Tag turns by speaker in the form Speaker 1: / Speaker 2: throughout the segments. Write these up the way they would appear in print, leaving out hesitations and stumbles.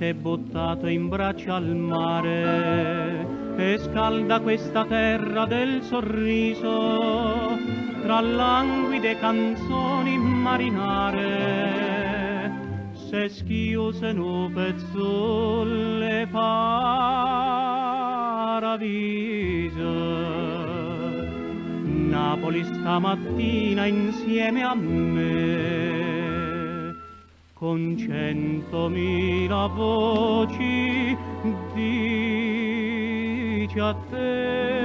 Speaker 1: si è buttato in braccio al mare e scalda questa terra del sorriso tra languide canzoni marinare. Se schiusano pezzulle paradiso. Napoli stamattina insieme a me, con 100.000 voci dice a te.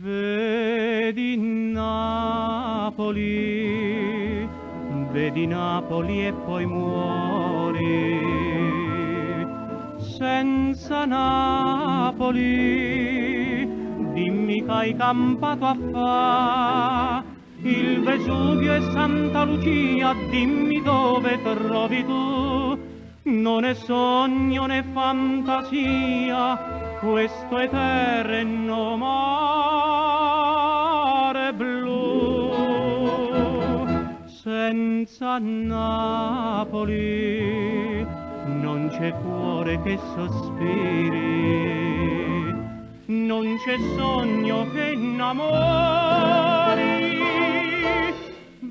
Speaker 1: Vedi Napoli, vedi Napoli e poi muori. Senza Napoli, dimmi che hai campato a fa. Il Vesuvio e Santa Lucia, dimmi dove trovi tu. Non è sogno né fantasia, questo eterno mare blu. Senza Napoli non c'è cuore che sospiri, non c'è sogno che innamori.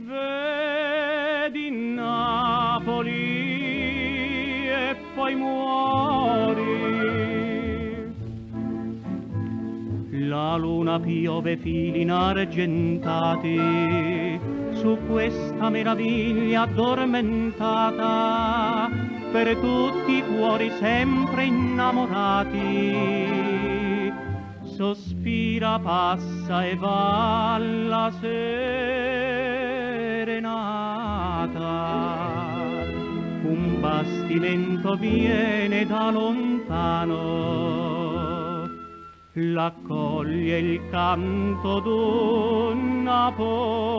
Speaker 1: Vedi Napoli e poi muori. La luna piove fili inargentati su questa meraviglia addormentata, per tutti i cuori sempre innamorati. Sospira, passa e va la serenata. Un bastimento viene da lontano, l'accoglie il canto d'un napoletano.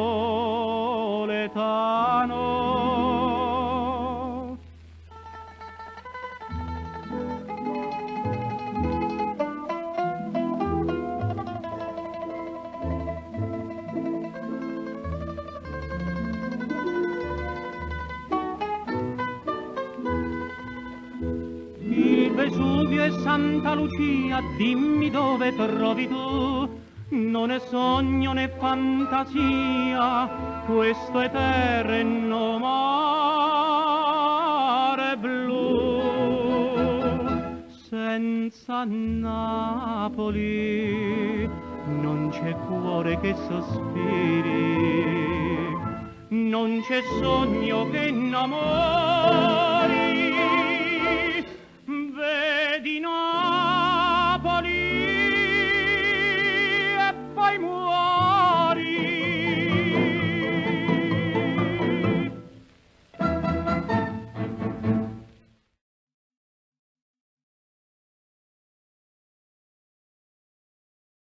Speaker 1: Vesuvio e Santa Lucia, dimmi dove trovi tu. Non è sogno né fantasia, questo eterno mare blu. Senza Napoli non c'è cuore che sospiri, non c'è sogno che innamori.